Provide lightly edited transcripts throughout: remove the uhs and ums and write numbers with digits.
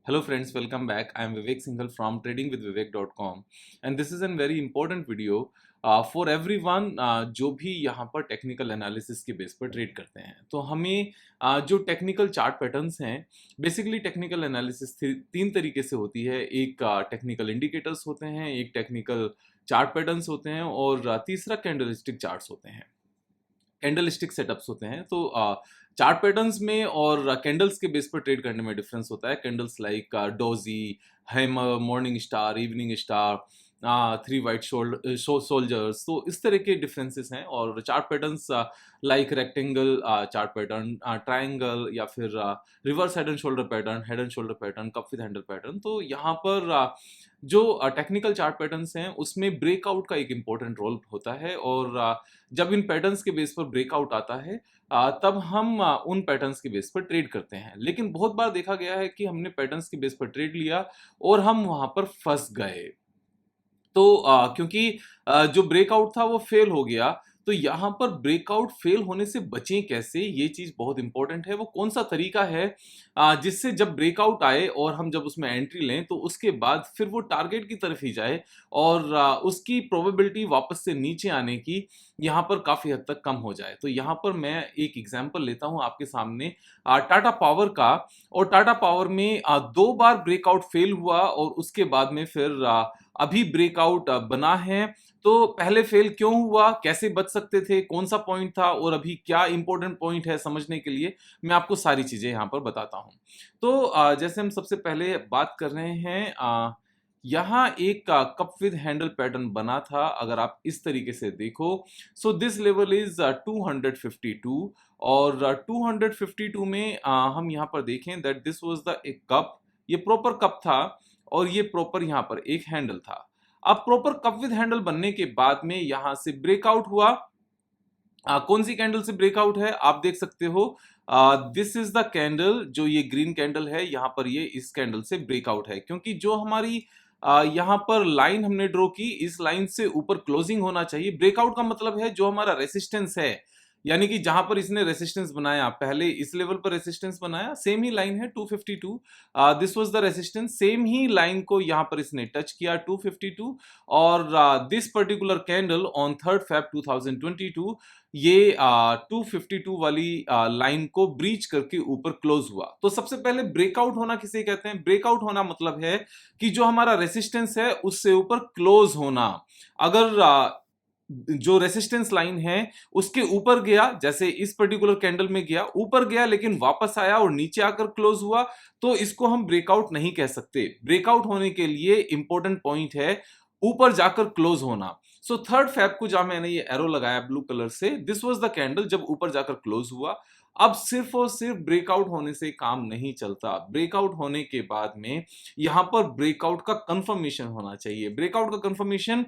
Hello friends, welcome back. I am Vivek Singhal from tradingwithvivek.com and this is a very important video for everyone जो भी यहाँ पर technical analysis के base पर trade करते हैं। तो हमें जो टेक्निकल चार्ट पैटर्न्स हैं, बेसिकली टेक्निकल एनालिसिस तीन तरीके से होती है। एक टेक्निकल इंडिकेटर्स होते हैं, एक टेक्निकल चार्ट पैटर्न्स होते हैं और तीसरा कैंडलस्टिक चार्ट्स होते हैं, कैंडलस्टिक सेटअप्स होते हैं। तो चार्ट पैटर्न्स में और कैंडल्स के बेस पर ट्रेड करने में डिफरेंस होता है। Candles like doji, hammer, morning star, evening star, three white soldiers, तो इस तरह के डिफरेंसेस हैं। और chart patterns like rectangle chart pattern, triangle या फिर reverse head and shoulder pattern, head and shoulder pattern, cup with handle pattern. तो यहाँ पर जो टेक्निकल चार्ट पैटर्न्स हैं उसमें ब्रेकआउट का एक इम्पोर्टेंट रोल होता है। और जब इन पैटर्न्स के बेस पर ब्रेकआउट आता है तब हम उन पैटर्न्स के बेस पर ट्रेड करते हैं। लेकिन बहुत बार देखा गया है कि हमने पैटर्न्स के बेस पर ट्रेड लिया और हम वहां पर फंस गए। तो क्योंकि जो ब्रेकआउट था वो फेल हो गया, तो यहाँ पर ब्रेकआउट फेल होने से बचें कैसे, ये चीज़ बहुत इंपॉर्टेंट है। वो कौन सा तरीका है जिससे जब ब्रेकआउट आए और हम जब उसमें एंट्री लें तो उसके बाद फिर वो टारगेट की तरफ ही जाए और उसकी प्रोबेबिलिटी वापस से नीचे आने की यहाँ पर काफ़ी हद तक कम हो जाए। तो यहाँ पर मैं एक एग्जांपल लेता हूँ आपके सामने टाटा पावर का। और टाटा पावर में 2 बार ब्रेकआउट फेल हुआ और उसके बाद में फिर अभी ब्रेकआउट बना है। तो पहले फेल क्यों हुआ, कैसे बच सकते थे, कौन सा पॉइंट था और अभी क्या इंपॉर्टेंट पॉइंट है समझने के लिए मैं आपको सारी चीजें यहाँ पर बताता हूँ। तो जैसे हम सबसे पहले बात कर रहे हैं, यहाँ एक कप विद हैंडल पैटर्न बना था। अगर आप इस तरीके से देखो, सो दिस लेवल इज 252 और 252 में हम यहाँ पर देखें दैट दिस वाज द एक कप, ये प्रॉपर कप था और ये प्रॉपर यहाँ पर एक हैंडल था। अब प्रॉपर कप विद हैंडल बनने के बाद में यहां से ब्रेकआउट हुआ। कौन सी कैंडल से ब्रेकआउट है आप देख सकते हो, दिस इज द कैंडल, जो ये ग्रीन कैंडल है यहाँ पर, ये इस कैंडल से ब्रेकआउट है। क्योंकि जो हमारी यहाँ पर लाइन हमने ड्रॉ की, इस लाइन से ऊपर क्लोजिंग होना चाहिए। ब्रेकआउट का मतलब है जो हमारा रेसिस्टेंस है, यानी कि जहां पर इसने रेसिस्टेंस बनाया, पहले इस लेवल पर रेसिस्टेंस बनाया, सेम ही लाइन है 252, this was the resistance, same he line को यहां पर इसने टच किया 252। और this particular candle on 3 Feb 2022 ये 252 वाली लाइन को ब्रीच करके ऊपर क्लोज हुआ। तो सबसे पहले ब्रेकआउट होना किसे कहते हैं? ब्रेकआउट होना मतलब है कि जो हमारा रेसिस्टेंस है उससे ऊपर क्लोज होना। अगर जो रेसिस्टेंस लाइन है उसके ऊपर गया, जैसे इस पर्टिकुलर कैंडल में गया, ऊपर गया लेकिन वापस आया और नीचे आकर क्लोज हुआ, तो इसको हम ब्रेकआउट नहीं कह सकते। ब्रेकआउट होने के लिए इंपॉर्टेंट पॉइंट है ऊपर जाकर क्लोज होना। सो 3 Feb को जहां मैंने ये एरो लगाया ब्लू कलर से, दिस वाज द कैंडल जब ऊपर जाकर क्लोज हुआ। अब सिर्फ और सिर्फ ब्रेकआउट होने से काम नहीं चलता। ब्रेकआउट होने के बाद में यहां पर ब्रेकआउट का कंफर्मेशन होना चाहिए। ब्रेकआउट का कंफर्मेशन,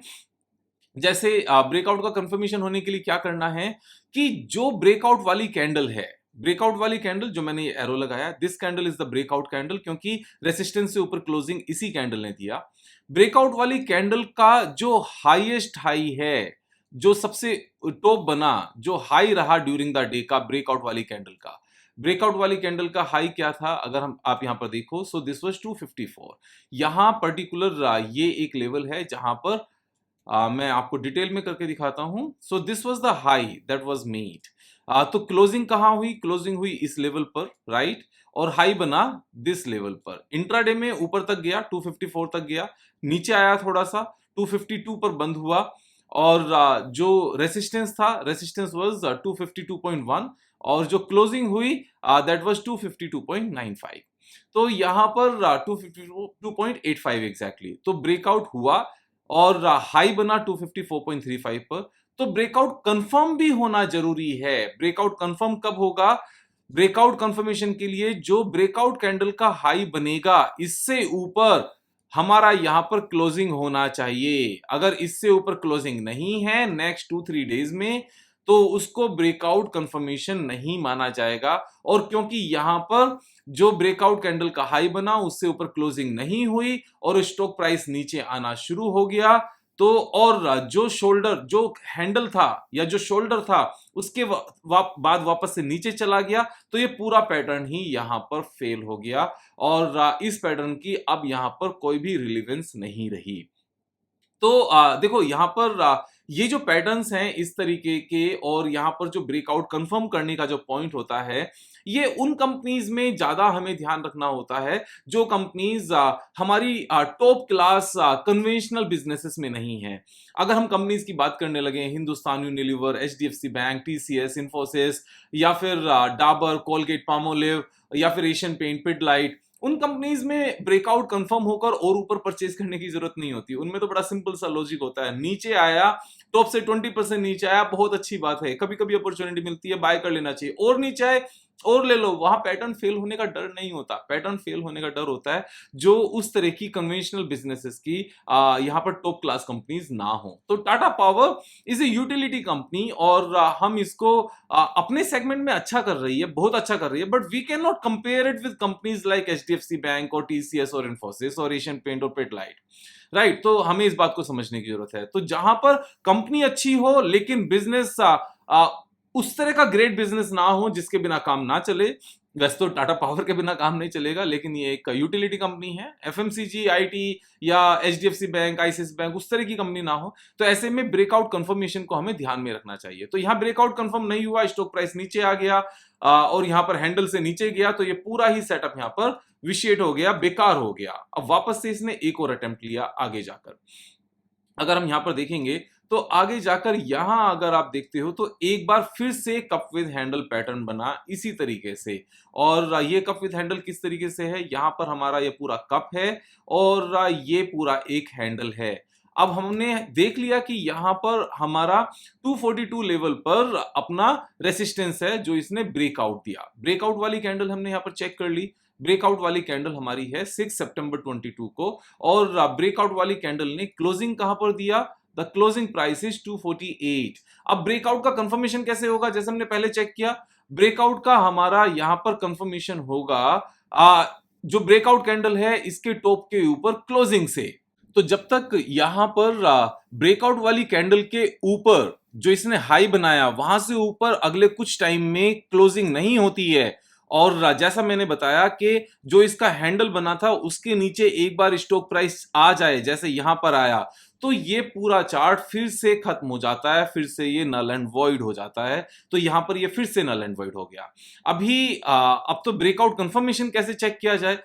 जैसे ब्रेकआउट का कंफर्मेशन होने के लिए क्या करना है कि जो ब्रेकआउट वाली कैंडल है, ब्रेकआउट वाली कैंडल जो मैंने ये एरो लगाया, this candle is the breakout candle, क्योंकि रेसिस्टेंस से ऊपर क्लोजिंग इसी कैंडल ने दिया। ब्रेकआउट वाली कैंडल का जो हाईएस्ट हाई है, जो सबसे टॉप बना, जो हाई रहा ड्यूरिंग द डे का ब्रेकआउट वाली कैंडल का, ब्रेकआउट वाली कैंडल का हाई क्या था? अगर हम आप यहां पर देखो, सो दिस वाज 254। यहां पर्टिकुलर ये एक लेवल है जहां पर मैं आपको डिटेल में करके दिखाता हूं। So this was the high that was made. तो क्लोजिंग कहां हुई? क्लोजिंग हुई इस लेवल पर, राइट, और हाई बना दिस लेवल पर। इंट्राडे में ऊपर तक गया, 254 तक गया, नीचे आया थोड़ा सा, 252 पर बंद हुआ। और जो रेसिस्टेंस था, रेसिस्टेंस वाज 252.1 और जो क्लोजिंग हुई दैट वाज 252.95। तो यहां पर 252.85 एग्जैक्टली। तो ब्रेकआउट हुआ और हाई बना 254.35 पर। तो ब्रेकआउट कंफर्म भी होना जरूरी है। ब्रेकआउट कंफर्म कब होगा? ब्रेकआउट कंफर्मेशन के लिए जो ब्रेकआउट कैंडल का हाई बनेगा, इससे ऊपर हमारा यहां पर क्लोजिंग होना चाहिए। अगर इससे ऊपर क्लोजिंग नहीं है नेक्स्ट 2-3 डेज में, तो उसको ब्रेकआउट कंफर्मेशन नहीं माना जाएगा। और क्योंकि यहां पर जो ब्रेकआउट कैंडल का हाई बना उससे ऊपर क्लोजिंग नहीं हुई और स्टॉक प्राइस नीचे आना शुरू हो गया, तो और जो शोल्डर जो हैंडल था या जो शोल्डर था उसके बाद वापस से नीचे चला गया, तो ये पूरा पैटर्न ही यहां पर फेल हो गया और इस पैटर्न की अब यहां पर कोई भी रिलेवेंस नहीं रही। तो देखो यहाँ पर ये जो पैटर्न्स हैं इस तरीके के और यहाँ पर जो ब्रेकआउट कंफर्म करने का जो पॉइंट होता है, ये उन कंपनीज में ज्यादा हमें ध्यान रखना होता है जो कंपनीज हमारी टॉप क्लास कन्वेंशनल बिजनेसेस में नहीं है। अगर हम कंपनीज की बात करने लगे, Hindustan Unilever, HDFC bank, TCS, Infosys या फिर डाबर, कोलगेट पामोलिव या फिर एशियन पेंट, पिडलाइट, उन कंपनीज में ब्रेकआउट कंफर्म होकर और ऊपर परचेज करने की जरूरत नहीं होती। उनमें तो बड़ा सिंपल सा लॉजिक होता है, नीचे आया, टॉप से 20% नीचे आया, बहुत अच्छी बात है, कभी कभी अपॉर्चुनिटी मिलती है, बाय कर लेना चाहिए, और नीचे आए और ले लो। वहां पैटर्न फेल होने का डर नहीं होता। पैटर्न फेल होने का डर होता है जो उस तरह की कन्वेंशनल बिजनेसेस की यहाँ पर टॉप क्लास कंपनीज ना हो। तो Tata power is a utility company और हम इसको अपने सेगमेंट में अच्छा कर रही है, बहुत अच्छा कर रही है, but we can not compare it with companies like HDFC bank और टीसीएस और इन्फोसिस और एशियन पेंट और पिडलाइट, राइट। तो हमें इस बात को समझने की जरूरत है। तो जहां पर कंपनी अच्छी हो लेकिन बिजनेस उस तरह का ग्रेट बिजनेस ना हो जिसके बिना काम ना चले, वैसे तो टाटा पावर के बिना काम नहीं चलेगा, लेकिन ये एक यूटिलिटी कंपनी है, एफएमसीजी, आईटी या एचडीएफसी बैंक, आईसीआईसी बैंक उस तरह की कंपनी ना हो, तो ऐसे में ब्रेकआउट कंफर्मेशन को हमें ध्यान में रखना चाहिए। तो यहाँ ब्रेकआउट कंफर्म नहीं हुआ, स्टॉक प्राइस नीचे आ गया और यहाँ पर हैंडल से नीचे गया, तो ये पूरा ही सेटअप यहाँ पर विशिएट हो गया, बेकार हो गया। अब वापस से इसने एक और अटेम्प्ट लिया आगे जाकर। अगर हम यहाँ पर देखेंगे तो आगे जाकर यहां अगर आप देखते हो तो एक बार फिर से कप विद हैंडल पैटर्न बना इसी तरीके से। और ये कप विद हैंडल किस तरीके से है, यहां पर हमारा ये पूरा कप है और ये पूरा एक हैंडल है। अब हमने देख लिया कि यहां पर हमारा 242 लेवल पर अपना रेसिस्टेंस है जो इसने ब्रेकआउट दिया। ब्रेकआउट वाली कैंडल हमने यहां पर चेक कर ली। ब्रेकआउट वाली कैंडल हमारी है 6 सितंबर 22 को और ब्रेकआउट वाली कैंडल ने क्लोजिंग कहां पर दिया, द क्लोजिंग प्राइस इज 248। अब ब्रेकआउट का कंफर्मेशन कैसे होगा, जैसे हमने पहले चेक किया, ब्रेकआउट का हमारा यहां पर कंफर्मेशन होगा जो ब्रेकआउट कैंडल है इसके टॉप के ऊपर क्लोजिंग से। तो जब तक यहां पर ब्रेकआउट वाली कैंडल के ऊपर जो इसने हाई बनाया वहां से ऊपर अगले कुछ टाइम में क्लोजिंग नहीं होती है, और जैसा मैंने बताया कि जो इसका हैंडल बना था उसके नीचे एक बार स्टॉक प्राइस आ जाए, जैसे यहां पर आया, तो ये पूरा चार्ट फिर से खत्म हो जाता है, फिर से ये नल एंड वॉइड हो जाता है। तो यहां पर ये फिर से नल एंड वॉइड हो गया। अभी अब तो ब्रेकआउट कंफर्मेशन कैसे चेक किया जाए,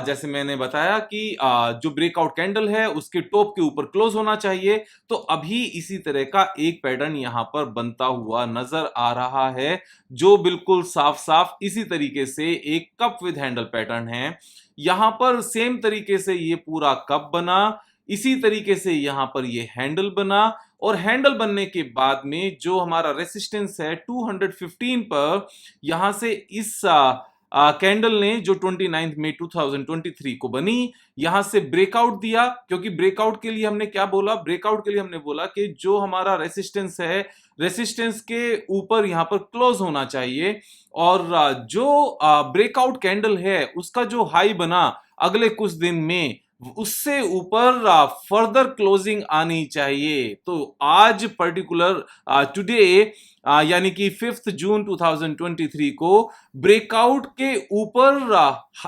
जैसे मैंने बताया कि जो ब्रेकआउट कैंडल है उसके टॉप के ऊपर क्लोज होना चाहिए। तो अभी इसी तरह का एक पैटर्न यहां पर बनता हुआ नजर आ रहा है जो बिल्कुल साफ साफ इसी तरीके से एक कप विद हैंडल पैटर्न है। यहां पर सेम तरीके से ये पूरा कप बना, इसी तरीके से यहां पर ये हैंडल बना, और हैंडल बनने के बाद में जो हमारा रेसिस्टेंस है 215 पर, यहां से इस कैंडल ने जो 29 मई 2023 को बनी, यहां से ब्रेकआउट दिया। क्योंकि ब्रेकआउट के लिए हमने क्या बोला, ब्रेकआउट के लिए हमने बोला कि जो हमारा रेसिस्टेंस है, रेसिस्टेंस के ऊपर यहां पर क्लोज होना चाहिए, और जो ब्रेकआउट कैंडल है उसका जो हाई बना अगले कुछ दिन में उससे ऊपर फर्दर क्लोजिंग आनी चाहिए। तो आज पर्टिकुलर टुडे यानी कि 5 जून 2023 को ब्रेकआउट के ऊपर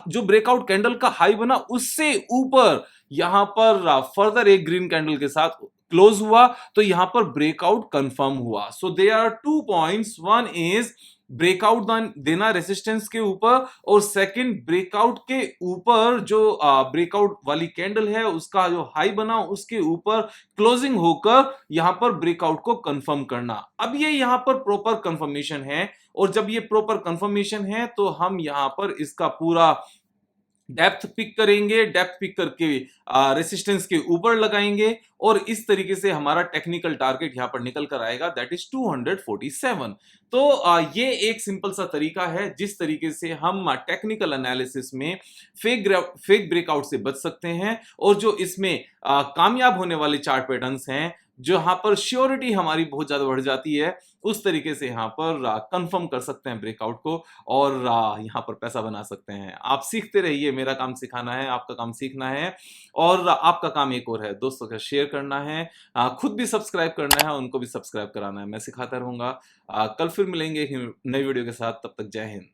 जो ब्रेकआउट कैंडल का हाई बना उससे ऊपर यहां पर फर्दर एक ग्रीन कैंडल के साथ क्लोज हुआ, तो यहां पर ब्रेकआउट कंफर्म हुआ। So there are 2 points, one is breakout देना रेसिस्टेंस के ऊपर, और सेकंड ब्रेकआउट के ऊपर जो ब्रेकआउट वाली कैंडल है उसका जो हाई बना उसके ऊपर क्लोजिंग होकर यहां पर ब्रेकआउट को कंफर्म करना। अब ये यहां पर प्रॉपर कंफर्मेशन है, और जब ये प्रॉपर कंफर्मेशन है तो हम यहां पर इसका पूरा डेप्थ पिक करेंगे, डेप्थ पिक करके रेसिस्टेंस के ऊपर लगाएंगे, और इस तरीके से हमारा टेक्निकल टारगेट यहां पर निकल कर आएगा, दैट इज 247। तो ये एक सिंपल सा तरीका है जिस तरीके से हम टेक्निकल एनालिसिस में फेक ब्रेकआउट से बच सकते हैं, और जो इसमें कामयाब होने वाले चार्ट पैटर्न्स हैं जो यहाँ पर श्योरिटी हमारी बहुत ज़्यादा बढ़ जाती है, उस तरीके से यहाँ पर कंफर्म कर सकते हैं ब्रेकआउट को और यहाँ पर पैसा बना सकते हैं। आप सीखते रहिए, मेरा काम सिखाना है, आपका काम सीखना है और आपका काम एक और है, दोस्तों के शेयर करना है, खुद भी सब्सक्राइब करना है, उनको भी सब्सक्राइब कराना है। मैं सिखाता रहूँगा। कल फिर मिलेंगे एक नई वीडियो के साथ, तब तक जय हिंद।